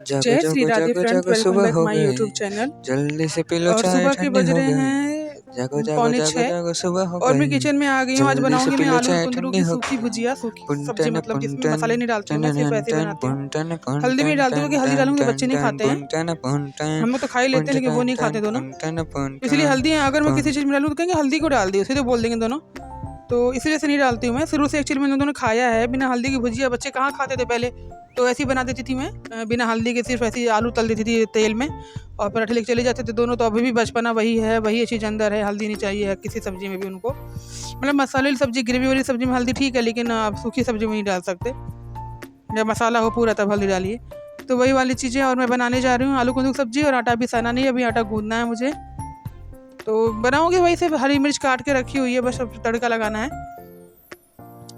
जागो जय श्री जागो राधे जागो फ्रेंड्स, जागो वेलकम सुबह बैक हो माय गई, यूट्यूब चैनल। जल्दी से पी लो और चाय सुबह के ठंडी बज हो रहे गई। जागो हैं जागो पौने जागो छः। जागो सुबह हो और मैं गई, किचन में आ गई हूँ। आज जल्दी से बनाऊंगी पी मैं लो आलू चाय कुंदरू ठंडी की हो सूखी गई। भुजिया, सूखी सब्जी, पुंटन मतलब जिसमें पुंटन मसाले नहीं डालती हूँ, मैं सिर्फ टनन ऐसे ही टन बनाती हूँ। पुंटन हल्दी भी पुंटन डालती हूँ टन क्योंकि हल्दी टन डालूंगी तो टन बच्चे नहीं टन खाते हैं। पुंटन पुंटन हम लोग तो खा ही लेते हैं, लेकिन वो पुंटन नहीं खाते टन दोनों। पुंटन तो इसलिए पुंटन हल्दी अगर मैं किसी पुंटन। चीज़ में डालूँ तो कहेंगे हल्दी को डाल दी, उसे तो बोल देंगे दोनों। तो इसी वजह से नहीं डालती हूँ मैं। शुरू से एक्चुअली मैंने दोनों खाया है बिना हल्दी की भुजिया। बच्चे कहाँ खाते थे पहले, तो ऐसी बना देती थी मैं बिना हल्दी के, सिर्फ ऐसी आलू तल देती थी तेल में और पराठे लेके चले जाते थे दोनों। तो अभी भी बचपना वही है, वही चीज़ अंदर है। हल्दी नहीं चाहिए है किसी सब्जी में भी उनको। मतलब मसाले वाली सब्जी, ग्रेवी वाली सब्जी में हल्दी ठीक है, लेकिन आप सूखी सब्जी में नहीं डाल सकते। जब मसाला हो पूरा तब हल्दी डालिए। तो वही वाली चीज़ें और मैं बनाने जा रही हूँ आलू कद्दू की सब्जी। और आटा भी सना नहीं है, अभी आटा गूंदना है मुझे। तो बनाऊँगी वही से, हरी मिर्च काट के रखी हुई है, बस अब तड़का लगाना है।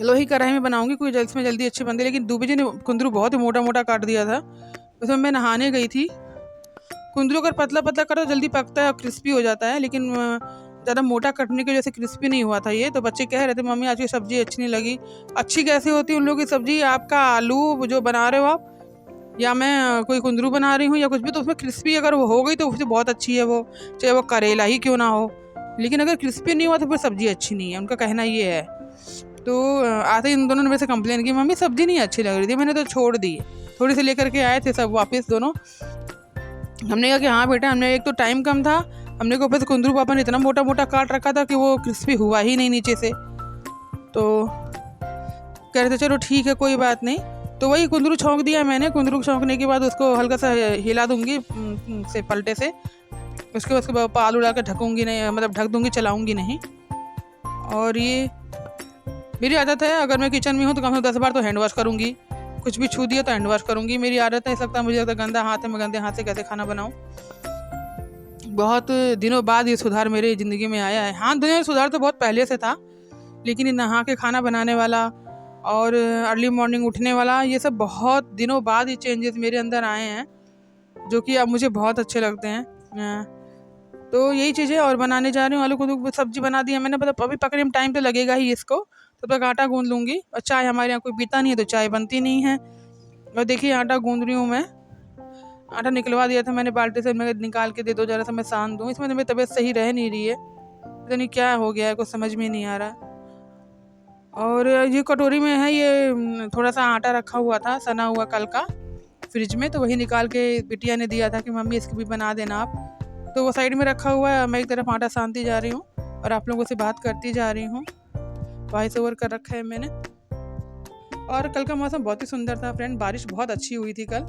लोही कढ़ाई में बनाऊंगी, कोई जल्द में जल्दी अच्छी बनती है। लेकिन दूबी जी ने कुंदरू बहुत ही मोटा मोटा काट दिया था। उसमें मैं नहाने गई थी। कुंदरू अगर पतला पतला करो जल्दी पकता है और क्रिस्पी हो जाता है, लेकिन ज़्यादा मोटा कटने की वजह से क्रिस्पी नहीं हुआ था ये। तो बच्चे कह रहे थे मम्मी आज की सब्ज़ी अच्छी नहीं लगी। अच्छी कैसे होती है उन लोगों की सब्ज़ी? आपका आलू जो बना रहे हो आप, या मैं कोई कुंदरू बना रही हूँ या कुछ भी, तो उसमें क्रिस्पी अगर वो हो गई तो उससे बहुत अच्छी है वो, चाहे वो करेला ही क्यों ना हो। लेकिन अगर क्रिस्पी नहीं हुआ तो फिर सब्ज़ी अच्छी नहीं है, उनका कहना ये है। तो आते ही इन दोनों ने मेरे से कंप्लेन की मम्मी सब्ज़ी नहीं अच्छी लग रही थी, मैंने तो छोड़ दी। थोड़ी सी लेकर के आए थे सब वापस दोनों। हमने कहा कि हाँ बेटा, हमने एक तो टाइम कम था, हमने को ऊपर से कुंदरू पापा ने इतना मोटा मोटा काट रखा था कि वो क्रिस्पी हुआ ही नहीं नीचे से। तो कह रहे थे चलो ठीक है कोई बात नहीं। तो वही कुंदरू छौंक दिया मैंने। कुंदरू छौंकने के बाद उसको हल्का सा हिला दूंगी से पलटे से। उसके बाद आलू डाल के ढकूंगी नहीं, मतलब ढक दूंगी, चलाऊंगी नहीं। और ये मेरी आदत है, अगर मैं किचन में हूँ तो कम से कम 10 बार तो हैंड वॉश करूँगी। कुछ भी छू दिया तो हैंड वॉश करूँगी, मेरी आदत है। सकता है मुझे लगता है गंदा हाथ है, मैं गंदे हाथ से कैसे खाना बनाऊँ। बहुत दिनों बाद ये सुधार मेरी ज़िंदगी में आया है। हाथ धोने में सुधार तो बहुत पहले से था, लेकिन ये नहा के खाना बनाने वाला और अर्ली मॉर्निंग उठने वाला, ये सब बहुत दिनों बाद ये चेंजेस मेरे अंदर आए हैं, जो कि अब मुझे बहुत अच्छे लगते हैं। तो यही चीज़ें और बनाने जा रही हूँ। आलू कद्दू की सब्जी बना दी है मैंने, मतलब अभी पकने में टाइम तो लगेगा ही इसको। तब तक आटा गूंद लूँगी। और चाय हमारे यहाँ कोई पीता नहीं है तो चाय बनती नहीं है। और देखिए आटा गूंद रही हूँ मैं। आटा निकलवा दिया था मैंने बाल्टी से, मैं निकाल के दे दो जरा सा मैं सान दूँ। इसमें मेरी तबीयत सही रह नहीं रही है, पता नहीं क्या हो गया है, कुछ समझ में नहीं आ रहा। और ये कटोरी में है, ये थोड़ा सा आटा रखा हुआ था सना हुआ कल का फ्रिज में, तो वही निकाल के बिटिया ने दिया था कि मम्मी इसकी भी बना देना आप। तो वो साइड में रखा हुआ है, मैं एक तरफ आटा सानती जा रही हूँ और आप लोगों से बात करती जा रही हूँ। वॉइस ओवर कर रखा है मैंने। और कल का मौसम बहुत ही सुंदर था फ्रेंड, बारिश बहुत अच्छी हुई थी कल।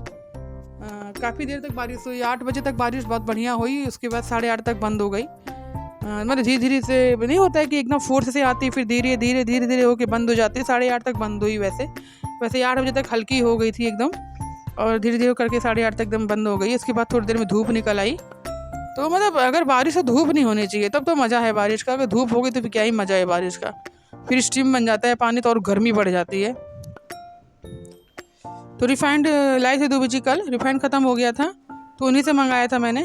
काफ़ी देर तक बारिश हुई, 8 बजे तक बारिश बहुत बढ़िया हुई। उसके बाद 8:30 तक बंद हो गई। मतलब धीरे धीरे से नहीं होता है कि एकदम फोर्स से आती, फिर धीरे धीरे धीरे धीरे होकर बंद हो जाती है। 8:30 तक बंद हुई। वैसे 8 बजे तक हल्की हो गई थी एकदम, और धीरे धीरे करके 8:30 तक एकदम बंद हो गई। उसके बाद थोड़ी देर में धूप निकल आई। तो मतलब अगर बारिश हो धूप नहीं होनी चाहिए, तब तो मज़ा है बारिश का। अगर धूप हो गई तो फिर क्या ही मज़ा है बारिश का, फिर स्टीम बन जाता है पानी तो और गर्मी बढ़ जाती है। तो रिफाइंड लाई थी दूबी जी कल, रिफाइंड ख़त्म हो गया था तो उन्हीं से मंगाया था मैंने।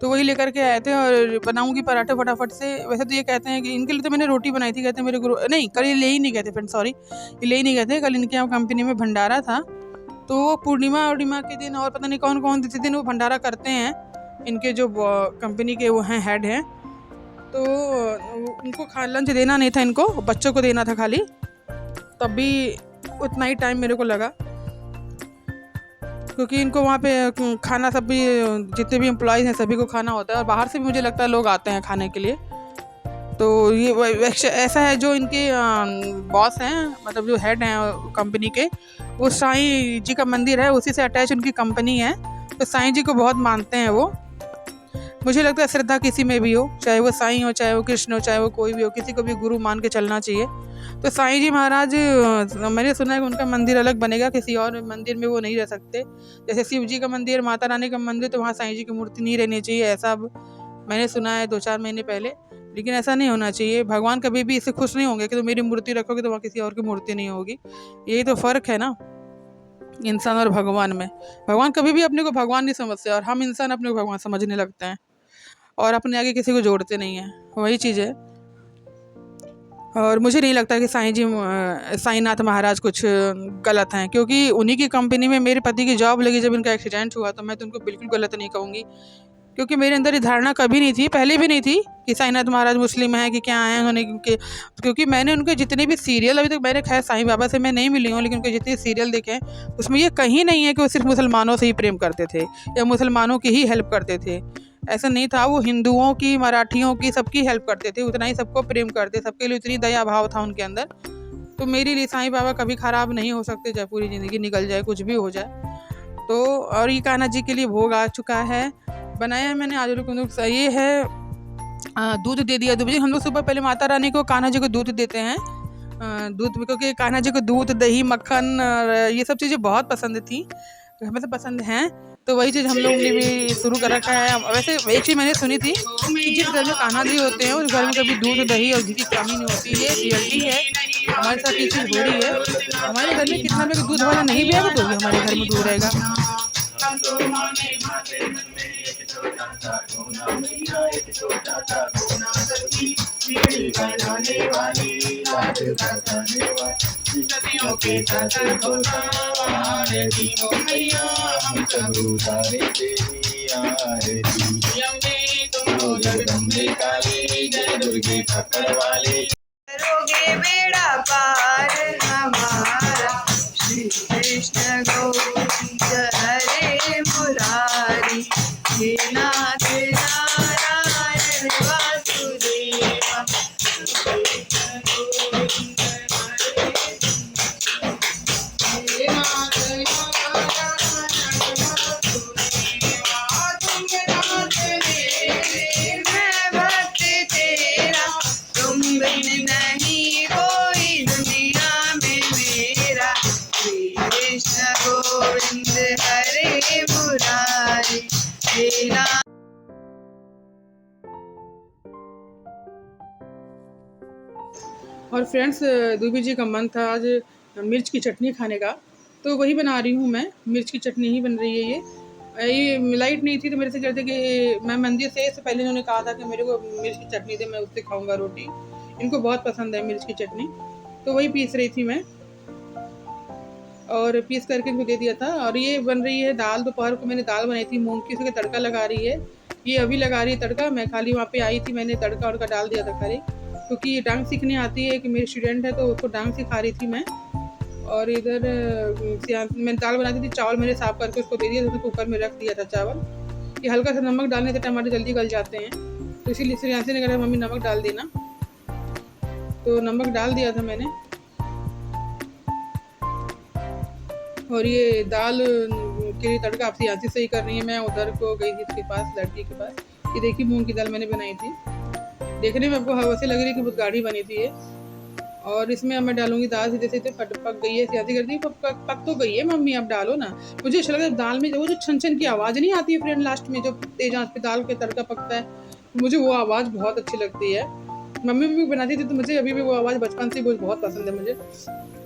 तो वही लेकर के आए थे और बनाऊंगी पराठे फटाफट से। वैसे तो ये कहते हैं कि इनके लिए तो मैंने रोटी बनाई थी, कहते हैं मेरे गुरु नहीं, कल ये ले ही नहीं गए थे फ्रेंड, सॉरी ये ले ही नहीं गए थे। कल इनके यहाँ कंपनी में भंडारा था, तो वो पूर्णिमा उर्णिमा के दिन और पता नहीं कौन कौन से दिन वो भंडारा करते हैं। इनके जो कंपनी के वो हैं, हेड हैं, तो उनको लंच देना नहीं था, इनको बच्चों को देना था खाली। तब भी उतना ही टाइम मेरे को लगा, क्योंकि इनको वहाँ पे खाना सब भी, जितने भी एम्प्लॉयज़ हैं सभी को खाना होता है, और बाहर से भी मुझे लगता है लोग आते हैं खाने के लिए। तो ये ऐसा है, जो इनके बॉस हैं, मतलब जो हेड हैं कंपनी के, वो साईं जी का मंदिर है, उसी से अटैच उनकी कंपनी है। तो साईं जी को बहुत मानते हैं वो। मुझे लगता है श्रद्धा किसी में भी हो, चाहे वो साईं हो, चाहे वो कृष्ण हो, चाहे वो कोई भी हो, किसी को भी गुरु मान के चलना चाहिए। तो साईं जी महाराज, मैंने सुना है कि उनका मंदिर अलग बनेगा, किसी और मंदिर में वो नहीं रह सकते। जैसे शिव जी का मंदिर, माता रानी का मंदिर, तो वहाँ साईं जी की मूर्ति नहीं रहनी चाहिए, ऐसा मैंने सुना है 2-4 महीने पहले। लेकिन ऐसा नहीं होना चाहिए। भगवान कभी भी इससे खुश नहीं होंगे कि तो मेरी मूर्ति रखोगे तो वहाँ किसी और की मूर्ति नहीं होगी। यही तो फ़र्क है ना इंसान और भगवान में। भगवान कभी भी अपने को भगवान नहीं समझते, और हम इंसान अपने को भगवान समझने लगते हैं और अपने आगे किसी को जोड़ते नहीं हैं। वही चीज़ है। और मुझे नहीं लगता कि साईनाथ महाराज कुछ गलत हैं, क्योंकि उन्हीं की कंपनी में मेरे पति की जॉब लगी जब इनका एक्सीडेंट हुआ, तो मैं तो उनको बिल्कुल गलत नहीं कहूँगी, क्योंकि मेरे अंदर ये धारणा कभी नहीं थी, पहले भी नहीं थी कि साईनाथ महाराज मुस्लिम हैं कि क्या हैं उन्होंने, क्योंकि मैंने उनके जितने भी सीरियल, अभी तक मैंने खैर साईं बाबा से मैं नहीं मिली हूँ, लेकिन उनके जितने सीरियल देखे हैं उसमें ये कहीं नहीं है कि वो सिर्फ मुसलमानों से ही प्रेम करते थे या मुसलमानों की ही हेल्प करते थे। ऐसा नहीं था, वो हिंदुओं की, मराठियों की, सबकी हेल्प करते थे, उतना ही सबको प्रेम करते, सबके लिए उतनी दया भाव था उनके अंदर। तो मेरे लिए साईं बाबा कभी ख़राब नहीं हो सकते, चाहे पूरी ज़िंदगी निकल जाए, कुछ भी हो जाए। तो और ये कान्हा जी के लिए भोग आ चुका है, बनाया है मैंने आलू कुंदरू। ये है दूध दे दिया 2 बजे। हम लोग सुबह पहले माता रानी को, कान्हा जी को दूध देते हैं। दूध में, क्योंकि कान्हा जी को दूध, दही, मक्खन और ये सब चीज़ें बहुत पसंद थी, हमें तो पसंद हैं, तो वही चीज़ हम लोग ने भी शुरू कर रखा है। वैसे एक चीज़ मैंने सुनी थी कि जिस घर में कान्हा जी होते हैं उस घर में कभी दूध, दही और घी की कमी नहीं होती। ये रियलिटी है, हमारे साथ ये चीज़ हो रही है। हमारे घर में कितना भी दूध वाला नहीं भी आएगा तो भी हमारे घर में दूध रहेगा। करोगे बेड़ा पार हमारा, श्री कृष्ण गोविंद हरे मुरारी, हे नाथ नारायण वासुदेवा, कृष्ण गोविंद हरे, हे नाथ नारायण वासुदेवा, तुम नाथ मेरे, मैं भक्त तेरा, तुम बिन नहीं कोई दुनिया में मेरा, श्री कृष्ण गोविंद हरे मुरारी, हे नाथ। और फ्रेंड्स, दूबी जी का मन था आज मिर्च की चटनी खाने का, तो वही बना रही हूँ मैं। मिर्च की चटनी ही बन रही है। ये लाइट नहीं थी तो मेरे से कहते कि मैं मंदिर से पहले इन्होंने कहा था कि मेरे को मिर्च की चटनी दे, मैं उससे खाऊंगा रोटी। इनको बहुत पसंद है मिर्च की चटनी, तो वही पीस रही थी मैं और पीस करके इनको दे दिया था। और ये बन रही है दाल। दोपहर को मैंने दाल बनाई थी मूंग की, उसका तड़का लगा रही है। ये अभी लगा रही है तड़का। मैं खाली वहाँ पे आई थी, मैंने तड़का उड़का डाल दिया था खाली, क्योंकि डांग सीखने आती है कि मेरी स्टूडेंट है, तो उसको डांग सिखा रही थी मैं। और इधर मैंने दाल बना दी थी, चावल मैंने साफ करके उसको दे दिया था, कुकर में रख दिया था चावल। ये हल्का सा नमक डालने से टमाटर जल्दी गल जाते हैं, तो इसीलिए श्रेयांशी ने कहा मम्मी नमक डाल देना, तो नमक डाल दिया था मैंने। और ये दाल के लिए तड़का आपसे यहाँ से सही कर रही है। मैं उधर को गई थी इसके पास, लड़की के पास। ये देखिए मूंग की दाल मैंने बनाई थी, देखने में आपको हवा से लग रही है कि बहुत गाढ़ी बनी थी ये। और इसमें अब मैं डालूंगी दाल, सीधे सीधे पक गई है, सियासी कर दी, पक तो गई है मम्मी, अब डालो ना। मुझे अच्छा लगा दाल में वो जो छन छन की आवाज़ नहीं आती है फ्रेंड लास्ट में, जो तेज आंच पे दाल के तड़का पकता है, मुझे वो आवाज़ बहुत अच्छी लगती है। मम्मी भी बनाती थी तो मुझे अभी भी वो आवाज़ बचपन से बहुत पसंद है मुझे।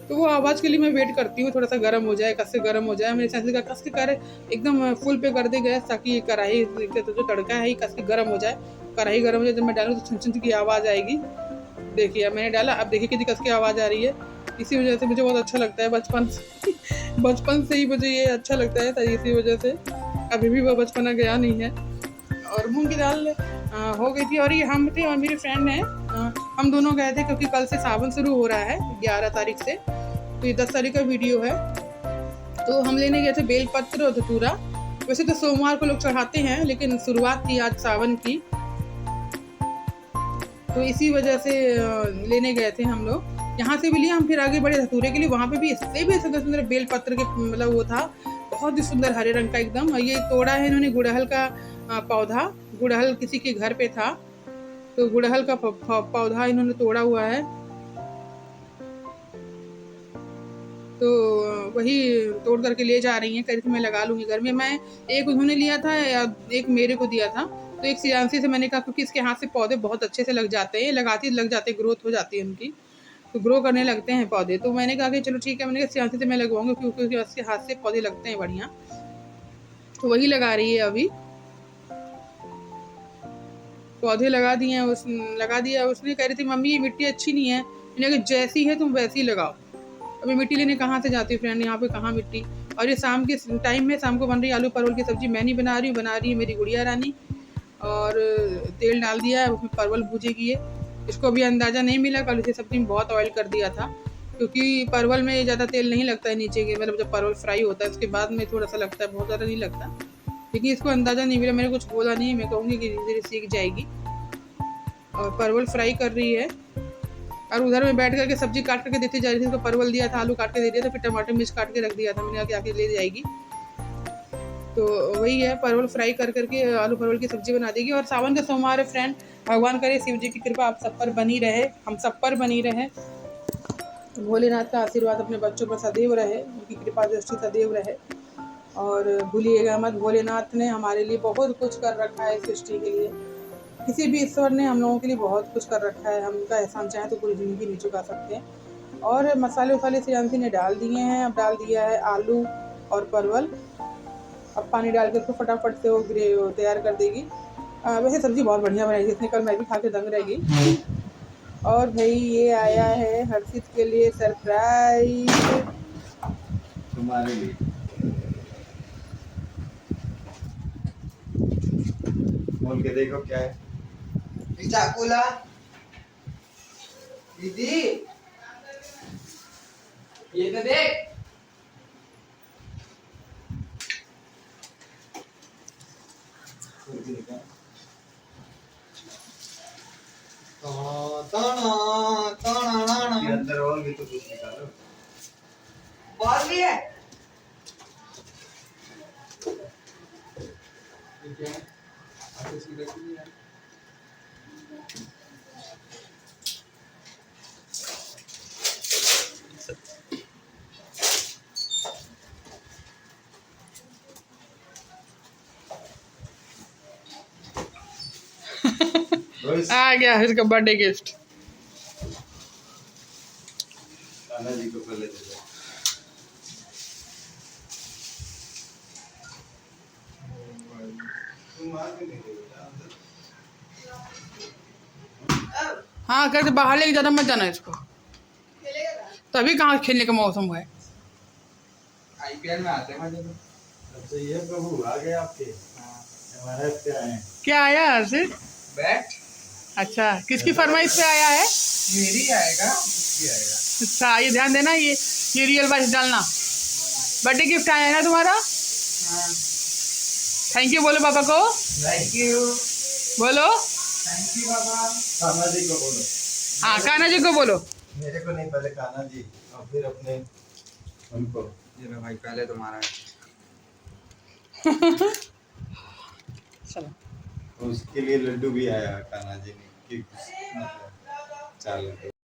तो वो आवाज़ के लिए मैं वेट करती हूँ, थोड़ा सा गर्म हो जाए, कस से गर्म हो जाए। मेरे साथ का कस के कर एकदम फुल पे कर दे गैस, ताकि ये कढ़ाई जो तड़का है ये कस के गर्म हो जाए। कढ़ाई गर्म हो जाए, जब मैं डालूँ तो छन छन की आवाज़ आएगी। देखिए अब मैंने डाला, अब देखिए कितनी कस की आवाज़ आ रही है। इसी वजह से मुझे बहुत अच्छा लगता है, बचपन से ही मुझे ये अच्छा लगता है, तो इसी वजह से अभी भी वो बचपना गया नहीं है। और मूंग की दाल हो गई थी। और ये हम थे और मेरी फ्रेंड है, हम दोनों गए थे, क्योंकि कल से सावन शुरू हो रहा है 11 तारीख से, तो ये 10 तारीख का वीडियो है। तो हम लेने गए थे बेलपत्र और धतूरा। वैसे तो सोमवार को लोग चढ़ाते हैं, लेकिन शुरुआत थी आज सावन की, तो इसी वजह से लेने गए थे हम लोग। यहाँ से भी लिया, हम फिर आगे बढ़े धतूरे के लिए। वहाँ पे भी इससे भी सुंदर सुंदर बेलपत्र के मतलब वो था, बहुत ही सुंदर हरे रंग का एकदम। और ये तोड़ा है इन्होंने गुड़हल का पौधा, गुड़हल किसी के घर पे था, तो गुड़हल का पौधा इन्होंने तोड़ा हुआ है, तो वही तोड़ करके ले जा रही हैं। कह रही थी मैं लगा लूँगी घर में। मैं एक उन्होंने लिया था, एक मेरे को दिया था, तो एक श्रेयांशी से मैंने कहा, क्योंकि इसके हाथ से पौधे बहुत अच्छे से लग जाते हैं, लग जाते हैं, ग्रोथ हो जाती है उनकी, तो ग्रो करने लगते हैं पौधे। तो मैंने कहा कि चलो ठीक है, मैंने कहा श्रेयांशी से मैं लगवाऊंगी, क्योंकि उसके हाथ से पौधे लगते हैं बढ़िया। तो वही लगा रही है अभी, पौधे लगा दिया उसने। कह रही थी मम्मी ये मिट्टी अच्छी नहीं है, इन्हें कि जैसी है तुम वैसी लगाओ। अभी मिट्टी लेने कहाँ से जाती फ्रेंड, यहाँ पे कहाँ मिट्टी। और ये शाम के टाइम में, शाम को बन रही है आलू परवल की सब्ज़ी। मैं नहीं बना रही हूँ, बना रही है मेरी गुड़िया रानी। और तेल डाल दिया है, उसमें परवल भूजेगी ये। इसको अभी अंदाज़ा नहीं मिला, कल इसे सब्ज़ी में बहुत ऑयल कर दिया था, क्योंकि परवल में ज़्यादा तेल नहीं लगता है नीचे के, मतलब जब परवल फ्राई होता है उसके बाद में थोड़ा सा लगता है, बहुत ज़्यादा नहीं लगता। लेकिन इसको अंदाज़ा नहीं मिला, मैंने कुछ बोला नहीं, मैं कहूँगी कि धीरे धीरे सीख जाएगी। और परवल फ्राई कर रही है, और उधर में बैठ करके सब्जी काट करके देती जा रही थी। उसको परवल दिया था, आलू काट के दे दिया था, फिर टमाटर मिर्च काट के रख दिया था, मैंने आके ले जाएगी। तो वही है, परवल फ्राई कर करके आलू परवल की सब्जी बना देगी। और सावन का सोमवार है फ्रेंड, भगवान करे शिव जी की कृपा आप सब पर बनी रहे, हम सब पर बनी रहे। भोलेनाथ का आशीर्वाद अपने बच्चों पर सदैव रहे, उनकी कृपा दृष्टि सदैव रहे। और भूलिएगा मत, भोलेनाथ ने हमारे लिए बहुत कुछ कर रखा है सृष्टि के लिए। किसी भी ईश्वर ने हम लोगों के लिए बहुत कुछ कर रखा है, हम उनका एहसान चाहें तो पूरी ज़िंदगी नहीं चुका सकते हैं। और मसाले वसाले श्रेयांशी ने डाल दिए हैं। अब डाल दिया है आलू और परवल। अब पानी डाल के उसको फटाफट से वो तैयार कर देगी। वैसे सब्ज़ी बहुत बढ़िया बनाई, जिसने कल मैं भी खा के दंग रह गई। और भाई ये आया है हर्षित के लिए सरप्राइज, तुम्हारे लिए। बोल के देखो क्या है। चाकूला दीदी, ये तो देख। इसके अंदर और भी तो कुछ निकालो। बाल भी है। रोहित, आ गया इसका बर्थडे गिफ्ट। कान्हा जी को पहले दे दो। तुम आगे नहीं दे बेटा, अंदर। हाँ कहते बाहर लेके ज़्यादा मत जाना इसको, तभी कहाँ खेलने का मौसम है। आईपीएल में आते हैं मजे तो। अच्छा ये प्रभु आ गए आपके। हमारे क्या है? क्या आया हर्षित? बैट अच्छा, किसकी फरमाइश पे आया है? मेरी आएगा। क्या आएगा? अच्छा, ये ध्यान देना, ये रियल वाइस डालना। बर्थडे गिफ्ट आया है ना तुम्हारा? हाँ, थैंक यू बोलो पापा को, थैंक यू। बोलो। थैंक यू बाबा। कान्हा जी को बोलो। हाँ कान्हा जी को बोलो। मेरे को नहीं, पहले कान्हा जी और फिर अपने उनको। ये लो भाई, पहले तुम्हारा है। चलो। उसके लिए लड्डू भी आया कान्हा जी ने कि मतलब 4 लड्डू।